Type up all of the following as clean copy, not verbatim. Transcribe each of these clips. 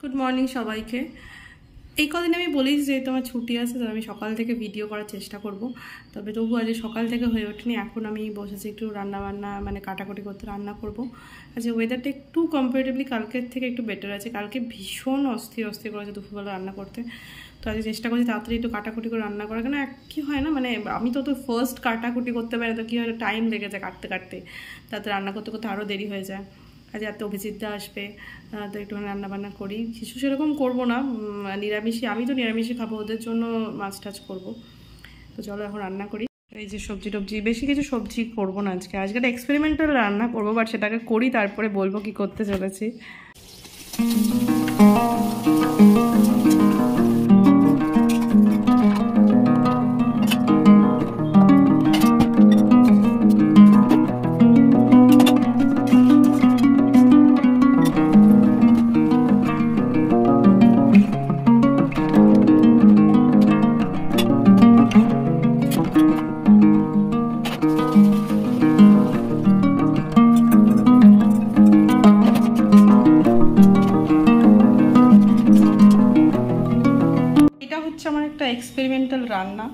Good morning সবাইকে। এই কদিন আমি বলিস যে তোমার ছুটি আছে, তো আমি সকাল থেকে ভিডিও করার চেষ্টা করব, তবে তবু আজ সকাল থেকে হয়ে ওঠেনি। এখন আমি বসেছি একটু রান্নাবান্না মানে কাটাকুটি করতে, রান্না করব। আচ্ছা, ওয়েদারটা একটু কম্পারেটিভলি কালকের থেকে একটু বেটার আছে। কালকে ভীষণ অস্থির করেছে দুপুরবেলা রান্না করতে, তো আজ চেষ্টা করছি তাড়াতাড়ি একটু কাটাকুটি করে রান্না করা। কেন কী হয় না, মানে আমি তো ফার্স্ট কাটাকুটি করতে পারি না, তো কী হয় টাইম লেগে যায় কাটতে তাতে রান্না করতে করতে আরও দেরি হয়ে যায়। আজ এত অভিজিৎদা আসবে, তো একটুখানি রান্নাবান্না করি। কিছু সেরকম করবো না, নিরামিষই, আমি তো নিরামিষই খাবো, ওদের জন্য মাছ টাছ করবো। তো চলো এখন রান্না করি। এই যে সবজি টবজি, বেশি কিছু সবজি করবো না আজকে একটা এক্সপেরিমেন্টাল রান্না করবো, বাট সেটাকে করি তারপরে বলবো কি করতে চলেছি। আমার একটা এক্সপেরিমেন্টাল রান্না,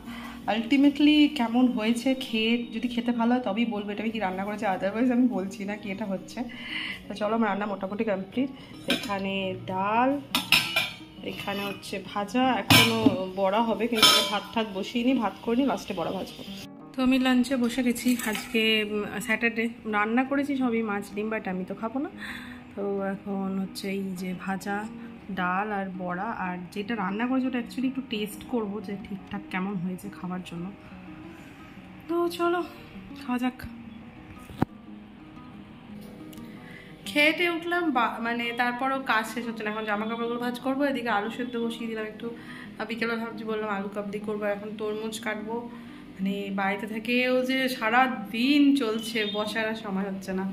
আলটিমেটলি কেমন হয়েছে যদি খেতে ভালো হয় তবেই বলবো এটা আমি কি রান্না করেছি, আদারওয়াইজ আমি বলছি না কি এটা হচ্ছে। তো চলো, আমার রান্না মোটামুটি কমপ্লিট। এখানে ডাল, এখানে হচ্ছে ভাজা, এখনও বড়া হবে, কিন্তু আমি ভাত বসিয়ে নিই, ভাত করিনি, লাস্টে বড়া ভাজবো। তো আমি লাঞ্চে বসে গেছি। আজকে স্যাটারডে, রান্না করেছি সবই মাছ ডিম, বাট আমি তো খাবো না। তো এখন হচ্ছে এই যে ভাজা, ডাল আর বড়া, আর যেটা রান্না করেছি ওটা অ্যাকচুয়ালি একটু টেস্ট করবো যে ঠিকঠাক কেমন হয়েছে খাওয়ার জন্য। তো চলো খাওয়া যাক। খেয়ে উঠলাম, মানে তারপরও কাজ শেষ হচ্ছে না, এখন জামা কাপড়গুলো ভাজ করবো, এদিকে আলু সেদ্ধ বসিয়ে দিলাম একটু। বিকেলে ভাবছি, বললাম আলু কাবলি করবো, এখন তরমুজ কাটবো। মানে বাড়িতে থেকেও যে সারা দিন চলছে, বসার সময় হচ্ছে না।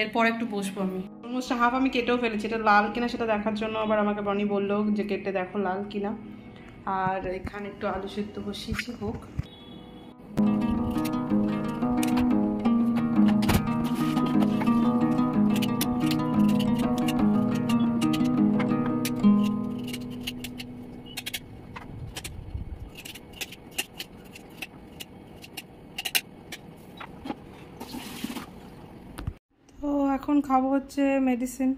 এরপর একটু বসবো। আমি তরমুজটা হাফ আমি কেটেও ফেলেছি, এটা লাল কিনা সেটা দেখার জন্য আবার আমাকে বনি বললো যে কেটে দেখো লাল কিনা। আর এখানে একটু আলু সেদ্ধ বসিয়েছি, হোক। তো এখন খাবো হচ্ছে মেডিসিন।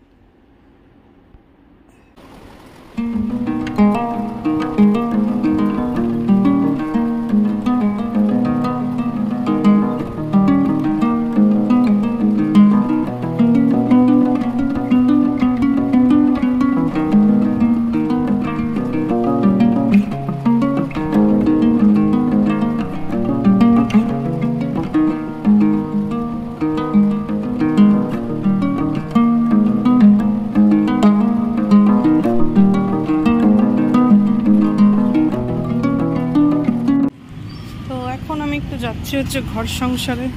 যাচ্ছি হচ্ছে ঘর সংসারে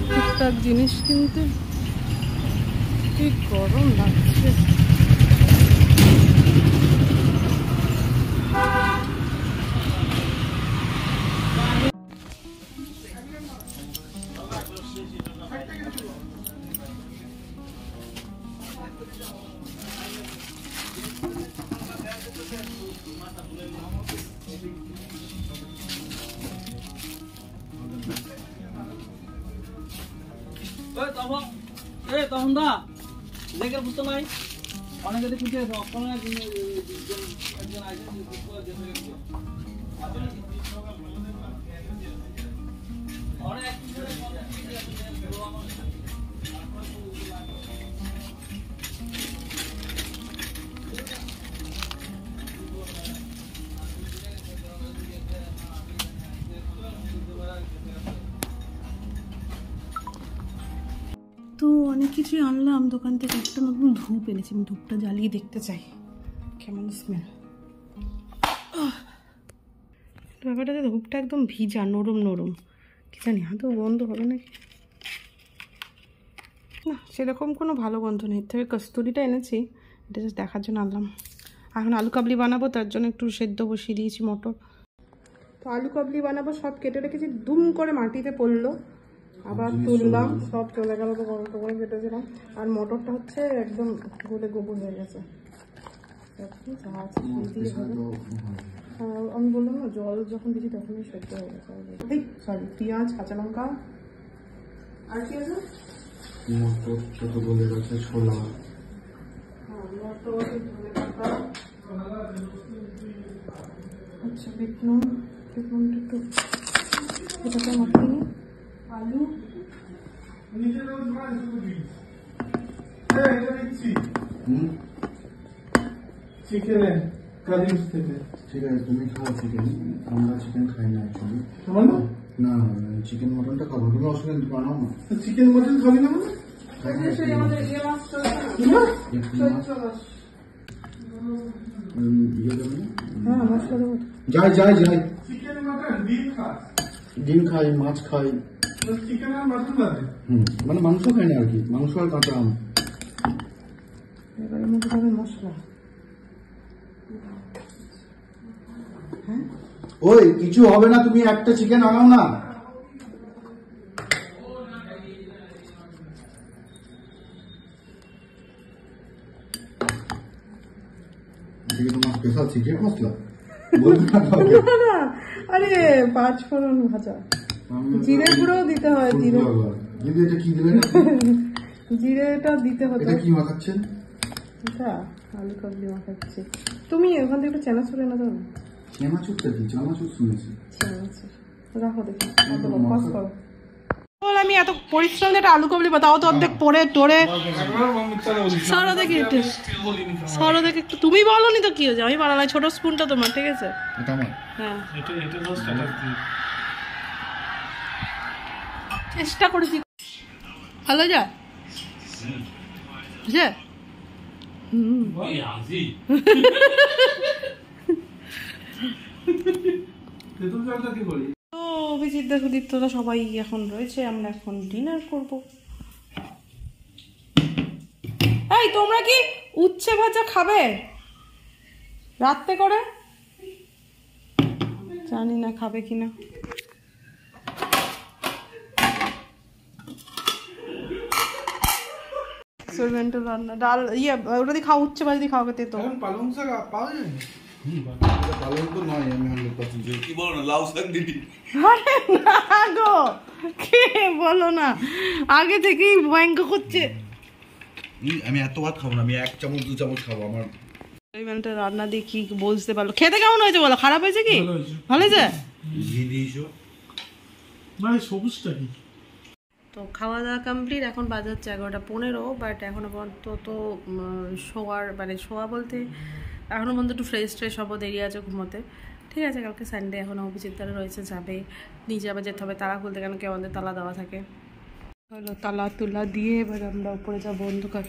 টুকটাক জিনিস কিনতে। কি গরম লাগছে। তখন দা লেগের বুঝতে নাই অনেকে খুঁজে অনেক একজন আছে অনেক তো অনেক কিছুই আনলাম দোকান থেকে। একটা নতুন ধূপ এনেছি, আমি ধূপটা জ্বালিয়ে দেখতে চাই কেমন স্মেল। ব্যাপারটা ধূপটা একদম ভিজা, নরম, কি জানি হাতেও গন্ধ হবে নাকি না, সেরকম কোনো ভালো গন্ধ নেই। তবে কস্তুরিটা এনেছি, এটা জাস্ট দেখার জন্য আনলাম। এখন আলু কাবলি বানাবো, তার জন্য একটু সেদ্ধ বসিয়ে দিয়েছি মটর। তো আলু কাবলি বানাবো, সব কেটে রেখেছি, দুম করে মাটিতে পড়লো, আবার তুললাম, সব চলে গেল। তো বড় করে কেটেছিলাম। আর মটরটা হচ্ছে একদম গলে গোবর হয়ে গেছে। আমি বললাম না জল যখন দিচ্ছি তখনই সেদ্ধ হয়ে গেছে। সরি, পেঁয়াজ, কাঁচা লঙ্কা, আর কি আছে মটর, ছোট গোলের আছে ছোলা, মটর, ধনে পাতা, আচ্ছা বিট নুন একটু এটাকে মাখিয়ে নিই, আলু, চিকেন কারিজ থেকে। ঠিক আছে, তুমি খাও চিকেন, আমরা চিকেন খাই না অ্যাকচুয়ালি। না চিকেন মটনটা খাবো, তুমি অসুবিধা বানাও না। চিকেন মটন খাবি না মানে? যাই যাই যাই, চিকেন মটন ডিম খাই, মাছ খাই, চিকেন আর মটন মানে মাংস খাই না আর কি, মাংস আর কাঁচা আম। এবারের মধ্যে হবে মশলা। ওই কিছু হবে না, তুমি একটা চিকেন আনাও না। তোমার স্পেশাল সিক্রেট মশলা আরে 5 ফোড়ন ভাজা, জিরে গুঁড়ো দিতে হয়, জিরে এটা কি দেবে? জিরেটা দিতে হতো। এটা কি মাখাচ্ছেন? এটা আলু কাবলি মাখাচ্ছি। তুমি ওখান থেকে একটু চানাচুর এনে দাও না। চানাচুরটা কি? চানাচুর শুনেছি। চানাচুর রাখো দেখি, পাস করো। আমি এত পরিশ্রম একটা আলু কাবলি বাতাও তো অর্ধেক পরে টোরে সরো দেখি একটু, সরো দেখি একটু। তুমি বলো নি তো কি হয়েছে, আমি বানালাই। ছোট স্পুনটা তোমার, ঠিক আছে? এটা আমার। হ্যাঁ চেষ্টা করেছি, ভালো যায় বুঝে। তো অভিজিৎ দা সুদীপ্তরা সবাই এখন রয়েছে, আমরা এখন ডিনার করব। এই তোমরা কি উচ্ছে ভাজা খাবে রাত্রে করে? জানি না খাবে কিনা। রান্না ডাল ওটা দিয়ে খাও, উচ্ছে ভাজা দিয়ে খাওয়া খেতে। তো পালং শাক পাওয়া যায়? পালং তো নয়, আমি 100% কি বলো না, লাউ শাক দিদি। আরে না গো, কে বলো না, আগে থেকেই ভয়ঙ্ক করছে। আমি এত ভাত খাবো না, আমি 1 চামচ 2 চামচ খাবো। আমার এই মানে রান্না দিয়ে কি বুঝতে পারলো? খেতে কেমন হয়েছে বলো? খারাপ হয়েছে কি? ভালো হয়েছে। ঘি দিয়েছো মানে সবুজটা কি? তো খাওয়া দাওয়া কমপ্লিট, এখন বাজে হচ্ছে 11:15, বাট এখনো পর্যন্ত তো শোয়ার মানে শোয়া বলতে এখনো পর্যন্ত একটু ফ্রেশ হবো, দেরি আছে ঘুমোতে। ঠিক আছে, কালকে সানডে, এখন অভিজিৎ দ্বারা রয়েছে, যাবে নিচে আবার যেতে হবে তালা খুলতে, কেন কি আমাদের তালা দেওয়া থাকে। হলো তালা তুলা দিয়ে এবার আমরা উপরে যাবো অন্ধকার।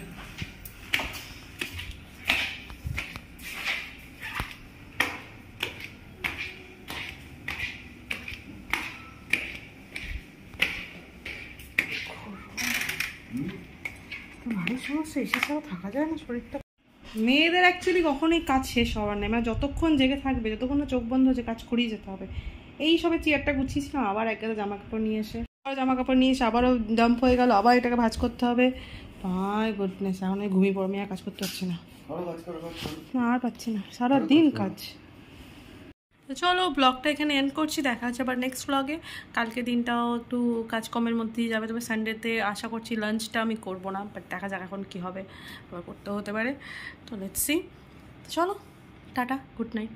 ভারী সমস্যা, এসে ছাড়া থাকা যায় না, শরীরটা। মেয়েদের অ্যাকচুয়ালি কখনোই কাজ শেষ হওয়ার নেই, মানে যতক্ষণ জেগে থাকবে, যতক্ষণ না চোখ বন্ধ হচ্ছে, কাজ করেই যেতে হবে। এই সবে চেয়ারটা গুছিয়েছিলাম, আবার এক গাদা জামা কাপড় নিয়ে এসে আবারও ডাম্প হয়ে গেল, আবার এটাকে ভাঁজ করতে হবে। মাই গুডনেস, এখন আমি ঘুমিয়ে পড়ো, আমি আর কাজ করতে পারছি না, আর পাচ্ছি না, সারাদিন কাজ। তো চলো ব্লগটা এখানে এন্ড করছি, দেখা হচ্ছে আবার নেক্সট ব্লগে। কালকে দিনটাও একটু কাজকর্মের মধ্যেই যাবে, তবে সানডেতে আশা করছি লাঞ্চটা আমি করবো না, বাট দেখা যাক এখন কী হবে, আবার করতে হতে পারে। তো লেটস সি। চলো টাটা, গুড নাইট।